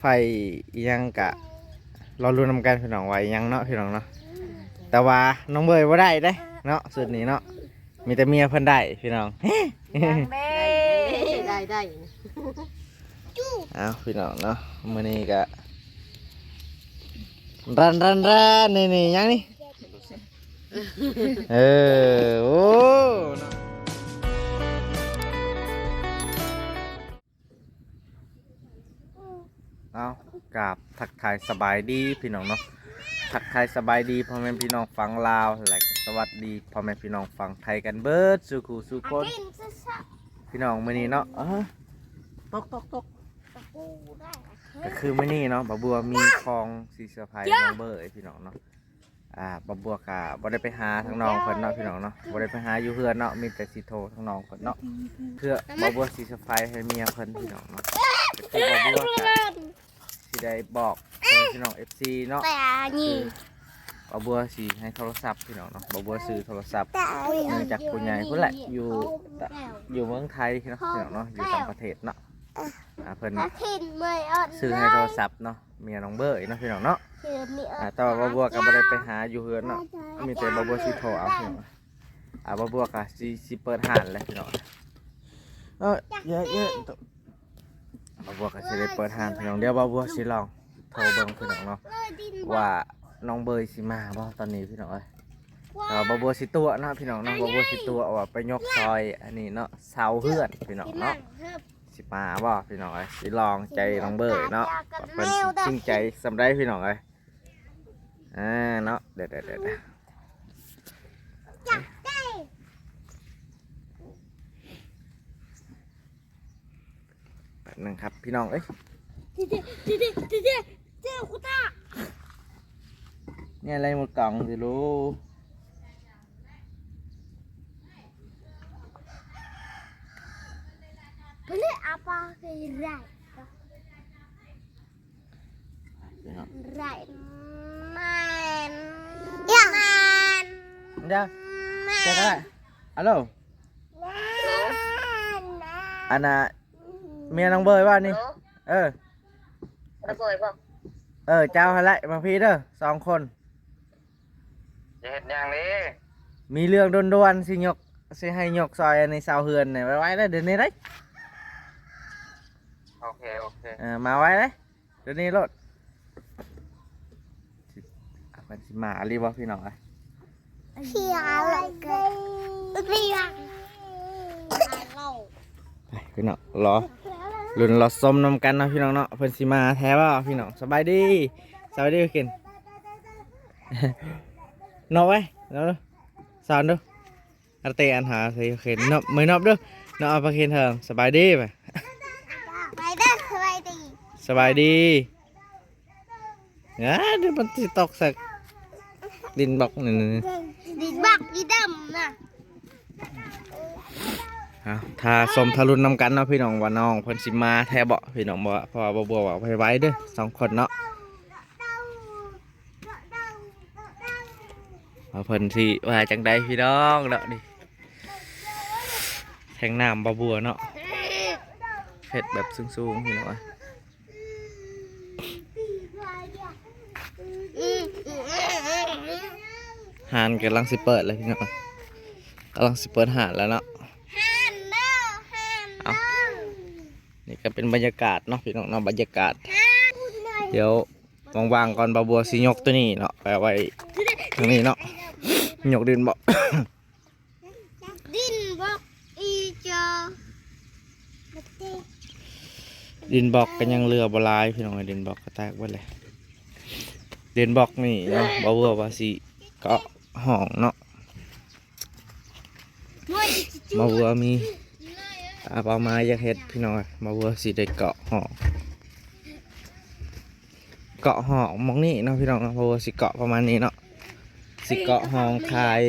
ไฟยังกะเรารู้นำกันพี่น้องไว้ยังเนาะพี่น้องเนาะแต่ว่าน้องเบยว่าได้เด้เนาะสุดนี้เนาะมีแต่เมียเพิ่นได้พี่น้องได้เอาพี่น้องเนาะมื้อนี้กะรันนี่ยังนี่โอ้เอากราบทักทายสบายดีพี่น้องเนาะทักทายสบายดีพ่อแม่พี่น้องฟังลาวและสวัสดีพ่อแม่พี่น้องฟังไทยกันเบิดสู่คู่สู่คนพี่น้องมื้อนี้เนาะตกก็คือมื้อนี้เนาะบ่บัวมีของสีเสื้อผ้าน้องเบอร์พี่น้องเนาะบ่บัวกะบ่ได้ไปหาทั้งน้องเพิ่นเนาะพี่น้องเนาะบ่ได้ไปหาอยู่เฮือนเนาะมีแต่สิโทรทั้งน้องเพิ่นเนาะเพื่อบ่บัวสิเซอร์ไพรส์ให้เมียเพิ่นพี่น้องเนาะก็คือบ่บัวกะสิได้บอกพี่น้อง FC เนาะคือบ่บัวสิให้โทรศัพท์พี่น้องเนาะบ่บัวซื้อโทรศัพท์เนื่องจากผู้ใหญ่พุ่นแหละอยู่เมืองไทยเนาะพี่น้องเนาะอยู่ต่างประเทศเนาะเพิ่นซื้อให้โทรศัพท์เนาะเมียน้องเบอร์เนาะพี่น้องเนาะแต่ว่าบัวก็บ่ได้ไปหาอยู่เฮือนเนาะมีแต่บัวสิโทรเอาพี่น้องบัวก็สิเปิดห้านแล้วพี่น้องเยอะบัวก็สิได้เปิดห้านพี่น้องเดี๋ยวบัวสิลองโทรเบิ่งพี่น้องเนาะว่าน้องเบยสิมาบ่ตอนนี้พี่น้องเอ้ยบัวสิตัวเนาะพี่น้องเนาะบัวสิตัวเอาไปยกซอยอันนี้เนาะเสาเฮือนพี่น้องเนาะสิมาบ่พี่น้องเอ้ยสิลองใจน้องเบยเนาะเพิ่นจริงใจสำได้พี่น้องเอ้ยเนาะเด็ดแบบนึงครับพี่น้องเอ้ยเนี่ยอะไรหมดกล่องสิลูกBoleh apa right? Right man. Ya man. Udah. Cakap. Halo. Anak เมียน้องเบยว่านี่ระเบิดป่ะเจ้าอะไรมาพี่เด้อ2 คนจะเห็นอย่างนี้มีเรื่องด่วนๆสิให้ยกซอยในเสาเฮือนเนี่ยไว้แล้วเดี๋ยวนี้ได้โอเคมาไว้เลยเดี๋ยวนี้รถมันสิมารีบว่าพี่น้องSiapa kan? Siapa? พี่น้องรอลุ้นรอส้มนำกันนะพี่น้องเนาะเพิ่นสิมาแท้ป่ะพี่น้องสบายดีกินนอบไว้นอบดูสอนดูอาเตอันหาใส่เข็นนอบมือนอบดูนอบเอาไปเข็นเถิงสบายดีไปสบายดีเดี๋ยวมันจะตกสักดินบอกนี่Di bak di dam nah. ถ้าสมทะลุนนำกันเนาะพี่น้องว่าน้องเพิ่นสิมาแท้บ่พี่น้องบ่เพราะว่าบัวว่าไว้เด้อ2 คนเนาะเพิ่นสิว่าจังใดพี่น้องเนาะนี่แทงน้ำบัวเนาะเฮ็ดแบบสูงๆพี่น้องหานกำลังสิเปิดเลยพี่น้องกำลังสิเปิดหานแล้วเนาะนี่ก็เป็นบรรยากาศเนาะพี่น้องเนาะบรรยากาศเดี๋ยววางๆก่อนบัวสิยกตัวนี้เนาะไปไว้ตรงนี้เนาะยกดินบ่ Din bak ijo. ดินบอกกันยังเรือบ่ลายพี่น้องดินบอกก็แตกไปเลยดินบอกนี่เนาะบัวว่าสิเกาะห้องเนาะบัวมีเป้าหมายอยากเฮ็ดพี่น้องบัวสิได้เกาะห้องมองนี่เนาะพี่น้องบัวสิเกาะประมาณนี้เนาะสิเกาะห้องขาย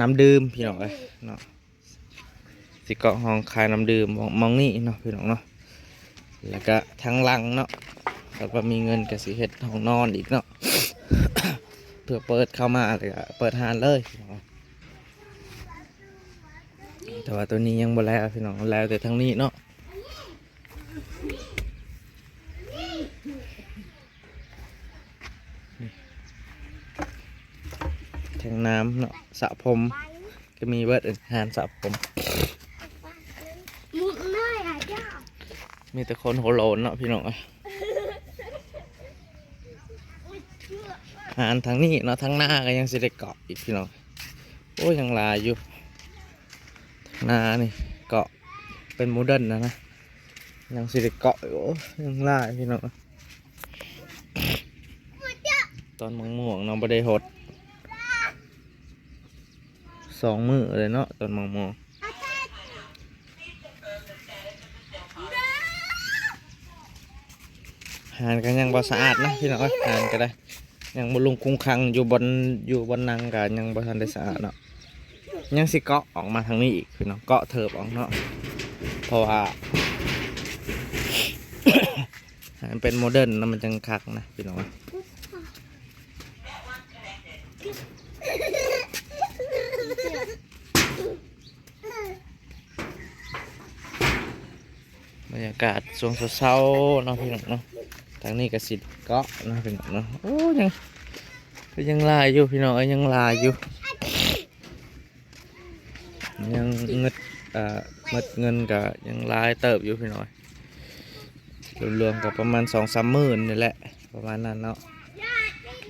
น้ำดื่มพี่น้องเนาะสิเกาะห้องขายน้ำดื่มมองนี่เนาะพี่น้องเนาะแล้วก็ทั้งหลังเนาะแล้วก็มีเงินกับสิเฮ็ดห้องนอนอีกเนาะ เพื่อเปิดเข้ามาเลยเปิดหานเลยแต่ว่าตัวนี้ยังบ่แล้วพี่น้องแล้วแต่ทั้งนี้เนาะ งน้ำเนาะสระผมก็มีเบิดหานสระผม มุดน้อยอ่ะเจ้า มีแต่คนโหโหลนเนาะพี่น้องหานทางนี้เนาะทางหน้าก็ยังสิได้เกาะอีกพี่น้องโอ้ยังลายอยู่ทางหน้านี่เกาะเป็นโมเดิร์นนะยังสิได้เกาะอยู่ยังลายพี่น้องตอนม่วงๆเนาะบ่ได้หด2 มื้อเลยเนาะตอนม่วงหานกันยังบ่สะอาดนะพี่น้องหานก็ได้ยังบ่ลงคุ้งคังอยู่บนนังกันยังบ่ทันได้สะอาดเนาะยังสิเกาะออกมาทางนี้อีกพี่น้องเกาะเถิบออกเนาะเพราะว่า มันเป็นโมเดิร์นแล้วมันจังคักนะพี่น้องบรรยากาศช่วงเช้าๆเนาะพี่น้องเนาะทางนี้ก็สิเกาะเนาะพี่น้องเนาะโอ้ยังลายอยู่พี่น้องยังลายอยู่ยังเงินกับยังลายเติบอยู่พี่น้อยรวมๆกับประมาณ2-3 หมื่นนี่แหละประมาณนั้นเนาะ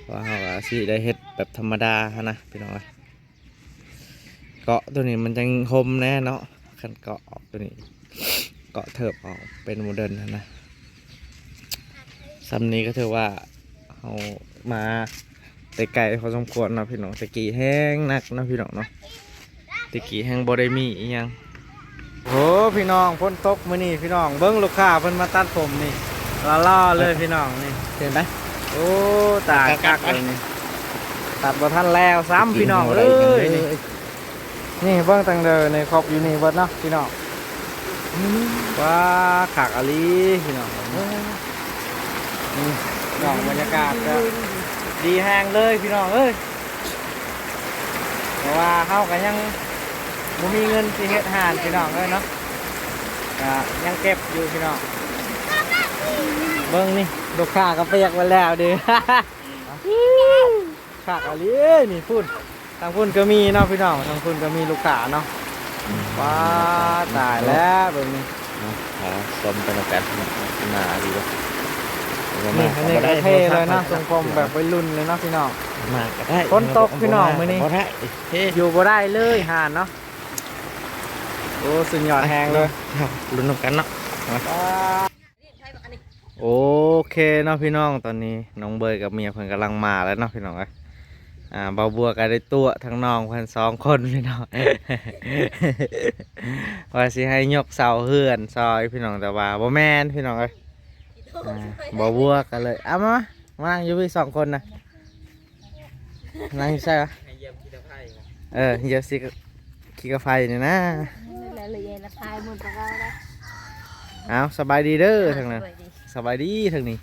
ว่าเขาก็สิได้เฮ็ดแบบธรรมดานะพี่น้อยเกาะตัวนี้มันจังคมแน่เนาะคันเกาะออกตัวนี้เกาะเถิบออกเป็นโมเดิร์นนะซ้ำนี้ก็ถือว่าเขามาแต่ไกลพอสมควรเนาะพี่น้องตะกี้แห้งหนักเนาะพี่น้องเนาะตะกี้แห้งบ่ได้มีอีหยังโอ้พี่น้องพ้นตกมื้อนี้พี่น้องเบิ้งลูกค้าเพิ่นมาตัดผมนี่ล่อเลยพี่น้องนี่เห็นไหมโอ้ตายกักเลยนี่ตัดบ่ทันแล้วซ้ำพี่น้องเอ้ยนี่เบิ้งตังเดอในครบอยู่นี่เบิดเนาะพี่น้องว้าขากอะลีพี่น้องนี่น้องบรรยากาศก็ดีแห้งเลยพี่น้องเอ้ยแต่ว่าเฮาก็ยังบ่มีเงินสิเฮ็ดหานพี่น้องเอ้ยเนาะก็ยังเก็บอยู่พี่น้องเบิ่งนี่ลูกค้าก็เปียกไปแล้วเด้อ ขากอะไรนี่พุ่นทางพุ่นก็มีเนาะพี่น้องทางพุ่นก็มีลูกค้าเนาะว้าตายแล้วเบิ่งนี่สมบรรยากาศหนาดีเลยนี่อันนี้ก็เท่เลยเนาะทรงผมแบบวัยรุ่นเลยเนาะพี่น้องมาก็ได้ฝนตกพี่น้องมื้อนี้อยู่บ่ได้เลยหานเนาะโอ้สุดยอดแหงเลยลุ้นนำกันเนาะโอเคเนาะพี่น้องตอนนี้น้องเบยกับเมียเพิ่นกำลังมาแล้วเนาะพี่น้องเบาบัวก็ได้ตัวทั้งน้องเพิ่น2 คนพี่น้อง ว่าสิให้ยกเสาเฮือนซอยพี่น้องแต่ว่าบ่แม่นพี่น้องเบาบัวกันเลยมานั่งอยู่พี่2 คนนะนั่งอยู่ใช่ปะเหยียบสิขี่กระไฟนี่นะเอาสบายดีเด้อทางนั้นสบายดีทางนี้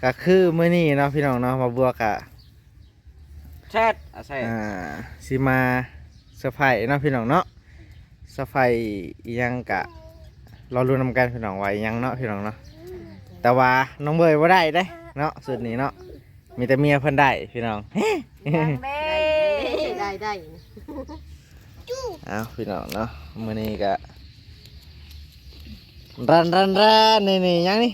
ก็คือมื้อนี้เนาะพี่น้องเนาะมาบัวกะแชทสิมาเซอร์ไพรส์เนาะพี่น้องเนาะเซอร์ไพรส์ยังกะรอรุ้นนำกันพี่น้องไว้ยังเนาะพี่น้องเนาะแต่ว่าน้องเบยบ่ได้เด้เนาะสุดนี้เนาะมีแต่เมียเพิ่นได้พี่น้องได้เอาพี่น้องเนาะมื้อนี้กะรันนี่ยังนี่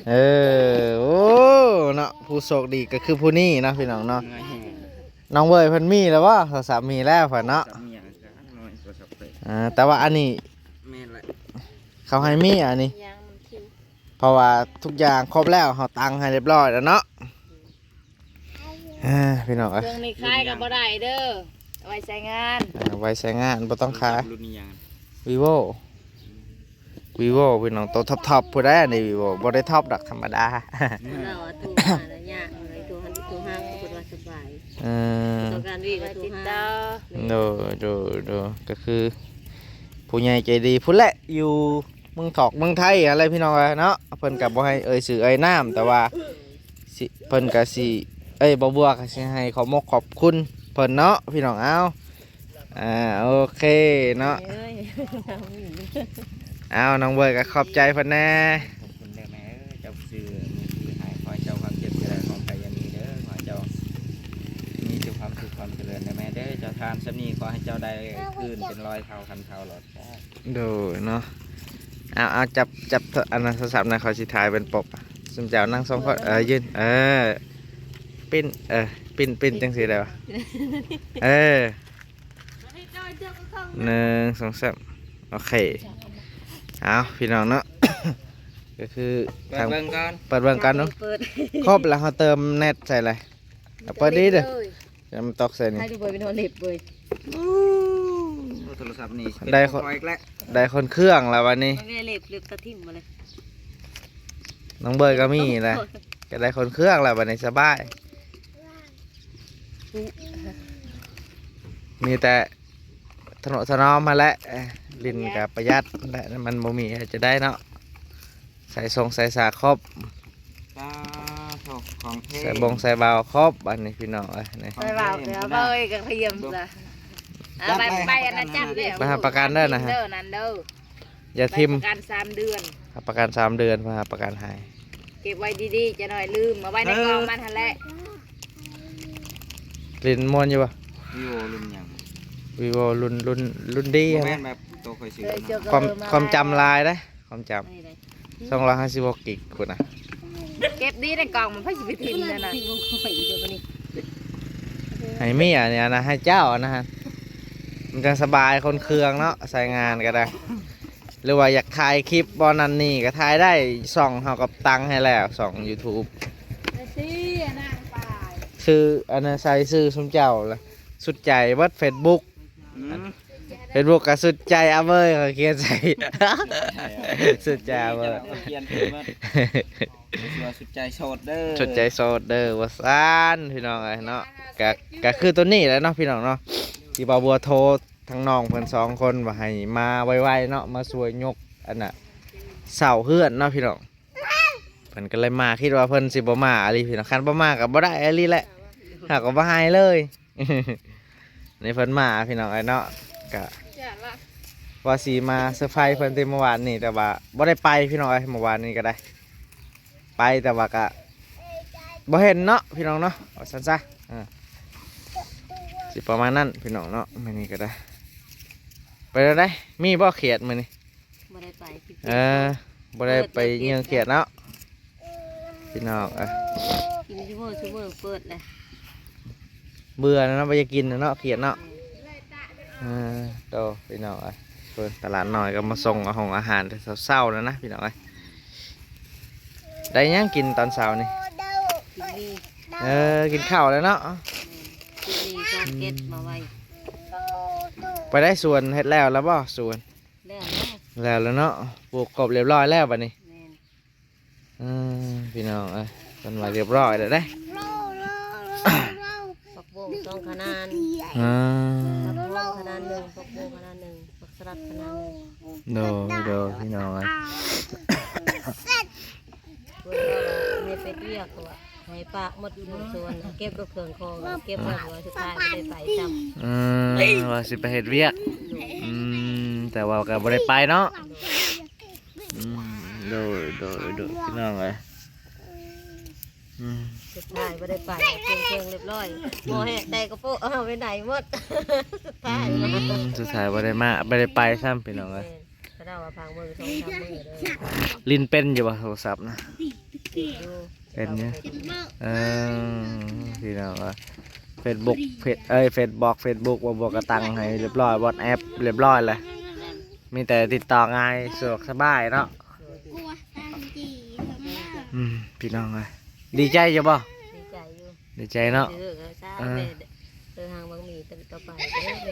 โอ้เนาะผู้โชคดีก็คือผู้นี้เนาะพี่น้องเนาะน้องเบยเพิ่นมีแล้วว่าโทรศัพท์มีแล้วเพิ่นเนาะแต่ว่าอันนี้เขาให้มีอันนี้เพราะว่าทุกอย่างครบแล้วเขาตังให้เรียบร้อยแล้วเนาะพี่น้องเครื่องนี้คายกับบ่ได้เด้อไว้ใช้งานบ่ต้องขายvivo พี่น้องตัวท็อปผู้ได้ใน vivo บ่ได้ท็อปดอกธรรมดาเราตู้หาแล้วยากอะไรตู้ห้างก็บ่สบายต้องการวิ่งก็ติดต่อดูก็คือผู้ใหญ่ใจดีผู้แหละอยู่เมืองไทยอะไรพี่น้องเนาะเพิ่นก็บ่ให้สื่อน้ำแต่ว่าเพิ่นก็สิบ่บัวก็สิให้ขอบคุณเพิ่นเนาะพี่น้องเอาโอเคเนาะเอาน้องเบยก็ขอบใจเพิ่นแน่ขอบคุณแม่เจ้าซื้อมือถือให้ขอให้เจ้าความเจ็บจะได้ของไปยังมีเด้อขอ ทานสำนีขอให้เจ้าได้คืนเป็น100 เท่าพันเท่าหลอด โดยเนาะเอาจับอันนั้นโทรศัพท์นะเขาสิถ่ายเป็นปกสมเจ้านั่ง2 คนยืนปิ้นปิ้นจังซี่ได้ปะ1 2 3โอเคเอาพี่น้องเนาะ ก็คือ เปิดเบิ่งก่อน เปิดเบิ่งกันเนาะ เปิด ครบแล้วเขาเติมเน็ตใส่อะไรเอาเปิดดีเด้อจะมันตอกใส่นี่ ให้ดูเปิดเป็นโทรเล็บเว้ย โทรศัพท์นี่ ได้คน อีกแล้ว ได้คนเครื่องแล้ววันนี้ ไม่ได้เล็บตะทิ่มมาเลย น้องเบยก็มีนะก็ได้คนเครื่องแล้ววันนี้สบาย มีแต่ถนนถนอมมาแล้วลินกับประหยัดและมันบ่มีจะได้เนาะใส่ทรงใส่สาครบ ตาโถของเท่ ใส่บงใส่เบาครบอันนี้พี่น้องนี่ ไปเบาเดี๋ยวเบยกับเทียมจ้ะไปอันนั้นจับเลย มาหาประกันได้นะฮะ เด้อนั่นเด้อ อย่าทิม ประกัน3 เดือน หาประกัน3 เดือนมาหาประกันให้ เก็บไว้ดีๆจะหน่อยลืมมาไว้ในกล่องมันทันแหละ ลินมวนอยู่ปะ วิโอรุ่นหยัง วีโวรุ่นดี บ่แม่ นะ นแบบโตค่อยซื้อ เคยเจอ เนาะ ความจำลายได้ความจำ256 กิกคุณนะ เก็บดีในกล่องมันพ่อสิไปทิมเลยนะ ให้มีอ่ะเนี่ยนะให้เจ้านะฮะมันจะสบายคนเครื่องเนาะใส่งานก็ได้ หรือว่าอยากถ่ายคลิปบอลนันนี่ก็ถ่ายได้ส่องเขากับตังให้แล้วส่อง YouTube ชื่ออันนั้นใส่ชื่อสมเจ้าละสุดใจวัด Facebook อืม Facebook ก็สุดใจอาเบยเขาเขียนใส่ สุดใจอาเบย เขียนเพิ่นว่าสิว่าสุดใจโสดเด้อ สุดใจโสดเด้อว่าซ่านพี่น้องเอ้ยเนาะก็คือตัวนี้แหละเนาะพี่น้องเนาะที่บ่าวบัวโทรทั้งน้องเพิ่น2 คนว่าให้มาไวๆเนาะมาช่วยยกอันน่ะเสาเฮือนเนาะพี่น้องเพิ่นก็เลยมาคิดว่าเพิ่นสิบ่มาอะไรพี่น้องคันบ่มาก็บ่ได้อะไรแหละหากก็บ่ให้เลย นี่เพิ่นมาพี่น้องเอ้ยเนาะก็ว่าสิมาเซอร์ไพรส์เพิ่นแต่เมื่อวานนี่แต่ว่าบ่ได้ไปพี่น้องเอ้ยเมื่อวานนี้ก็ได้ไปแต่ว่าก็บ่เห็นเนาะพี่น้องเนาะว่าซั่นซะสิประมาณนั้นพี่น้องเนาะมื้อนี้ก็ได้ไปแล้วได้มีบ่เขียดมื้อนี้ บ่ได้ไป บ่ได้ไปเยี่ยงเขียดเนาะพี่น้องกินชั่วโมงเปิดเลย เบื่อแล้วเนาะบ่อยากกินแล้วเนาะเขียดเนาะโตพี่น้องเพิ่นตลาดน้อยก็มาส่งอาหารแต่เช้าๆแล้วนะพี่น้องได้หยังกินตอนเช้านี่ กินดี กินข้าวแล้วเนาะ กินดีก็เก็ตมาไว้ ไปได้สวนเฮ็ดแล้วบ่สวน แล้วแล้วเนาะปลูกกบเรียบร้อยแล้วบัดนี้ แม่น พี่น้องเพิ่นว่าเรียบร้อยแล้วได้ ปักโบง2 ขนาด อ่า ปักโบงขนาด 1ปักโบงขนาด 1ปักสลัดขนาด 1 โดพี่น้อง เพิ่นว่าไม่ไปเรียกว่าให้ปากหมดอยู่ส่วนเก็บลูกเครื่องคอเก็บไว้หัวสุดท้ายบ่ได้ไปจำ ว่าสิไปเฮ็ดเวียกแต่ว่าก็บ่ได้ไปเนาะโดพี่น้องสุดท้ายไม่ได้ไปเครื่องเรียบร้อยหมอแหกได้กระโปงไปไหนหมดสุดท้าย บ่ได้ไปซ้ำพี่น้อง ก็ได้ว่าพังมือ2-3 มือเลย ลิ้นเป็นอยู่บ่โทรศัพท์นะเป็นเนี่ยพี่น้องFacebook เฟซบุ๊กว่าบอกกระตังให้เรียบร้อย WhatsApp เรียบร้อยเลยมีแต่ติดต่อง่ายสะดวกสบายเนาะพี่น้องดีใจอยู่บ่ ดีใจอยู่ ดีใจเนาะทางบางมีต่อไป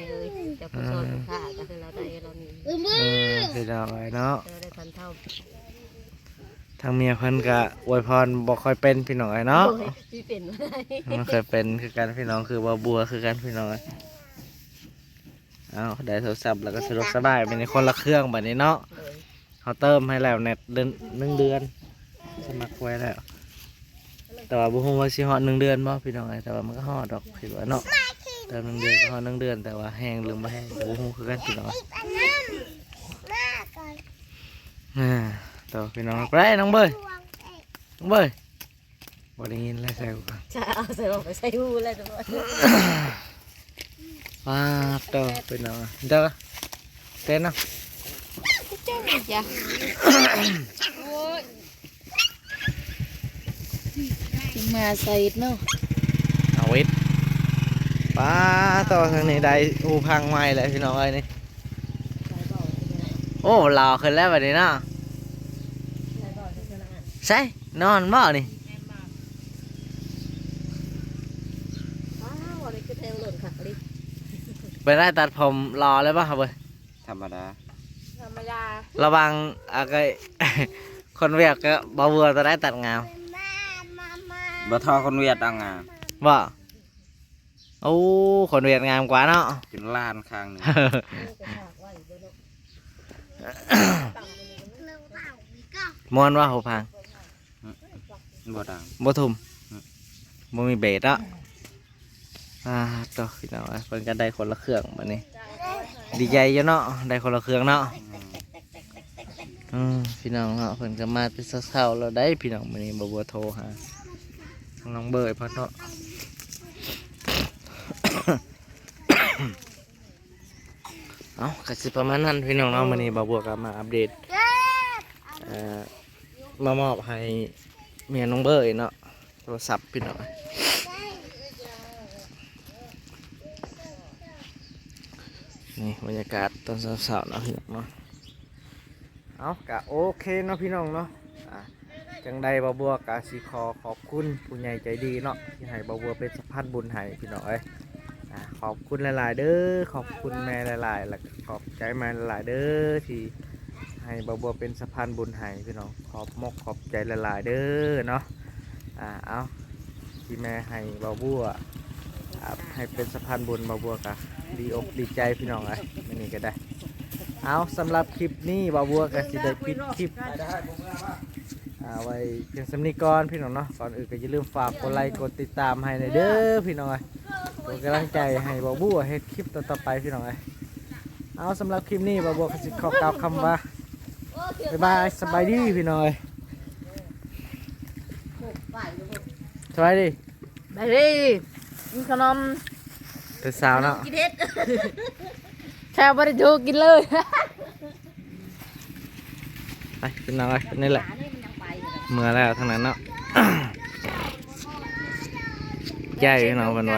เลยจะผู้ชมผู้ข่าก็คือเราได้เรามี พี่น้องเนาะ เราได้1,000 เท่า ทางเมียเพิ่นก็อวยพรบ่ค่อยเป็นพี่น้องเนาะ ที่เป็นมาได้ มันเคยเป็นคือกันพี่น้องคือบัวคือกันพี่น้องได้โทรศัพท์แล้วก็สะดวกสบายเป็นคนละเครื่องแบบนี้เนาะเขาเติมให้แล้วเน็ต1 เดือนสมัครไว้แล้วแต่ว่าบุ้งว่าสิฮอด1 เดือนบ่พี่น้องแต่ว่ามันก็ฮอดดอกคิดว่าเนาะเติม1 เดือนก็ฮอด1 เดือนแต่ว่าแห้งหรือบ่แห้งบุ้งคือกันพี่น้องต่อพี่น้องไปน้องเบยบ่ได้ยินแล้วใส่กู จะเอาใส่ออกไปใส่หูแล้วจะบอก ว้าต่อเป็นเอาเด้อเต้นเนาะ จ้ะมาใส่เนาะ เอาวิทย์ป้าต่อทางนี้ได้อูพังใหม่เลยพี่น้องเอ้ยนี่โอ้หล่อขึ้นแล้วแบบนี้เนาะใช่นอนบ่นี่ อ้าวอะไรคือแทงหล่นขักลิ ไปได้ตัดผมรอเลยป่ะครับเว้ย ธรรมดา ธรรมดา ระวังอะไร คนเวียกก็บ่เบื่อจะได้ตัดงาม บ่ทอคนเวียดเอางาม บ่โอ้คนเวียดงามกว่าเนาะ กินล้านข้างหนึง มวนว่าหูพัง บ่ดัง บ่ทุ่มบ่มีเบสอ่ะต่อพี่น้องเอ้ยเพิ่นก็ได้คนละเครื่องบัดนี้ ดีใจอยู่เนาะได้คนละเครื่องเนาะพี่น้องเนาะเพิ่นก็มาแต่เช้าๆแล้วได้พี่น้องมื้อนี้บ่บัวโทรหาน้องเบิดเพิ่นเนาะ เอาก็สิประมาณนั้นพี่น้องเนาะมื้อนี้บ่บัวก็มาอัปเดตมามอบให้เมียน้องเบิดเนาะโทรศัพท์พี่น้องนี่บรรยากาศตอนเช้าๆเนาะพี่น้องเนาะเอากะโอเคเนาะพี่น้องเนาะจังใดบ่บัวกะสิขอขอบคุณผู้ใหญ่ใจดีเนาะที่ให้บ่บัวเป็นสะพานบุญให้พี่น้องเอ้ยขอบคุณหลายๆเด้อขอบคุณแม่หลายๆแล้วก็ขอบใจแม่หลายๆเด้อที่ให้บ่บัวเป็นสะพานบุญให้พี่น้องขอบมกขอบใจหลายๆเด้อเนาะเอาที่แม่ให้บ่บัวให้เป็นสะพานบุญบ่บัวกะดีอกดีใจพี่น้องเอ้ยมื้อนี้ก็ได้เอาสำหรับคลิปนี้บ่บัวก็สิได้ปิดคลิปไว้เพียงสำนีก่อนพี่น้องเนาะก่อนอื่นก็อย่าลืมฝากกดไลค์กดติดตามให้ในเด้อพี่น้องเป็นกำลังใจให้บ่บัวให้คลิปต่อๆไปพี่น้องเอาสำหรับคลิปนี้บ่บัวก็สิขอกล่าวคำว่าบ๊ายบายสบายดีพี่น้องสบายดี ไปดิกินขนม เป็นสาวเนาะ กินเด็ดแค่บริจูกินเลย ไปพี่น้องนี่แหละเมื่อแล้วทั้งนั้นเนาะ ใหญ่พี่น้องเป็นไง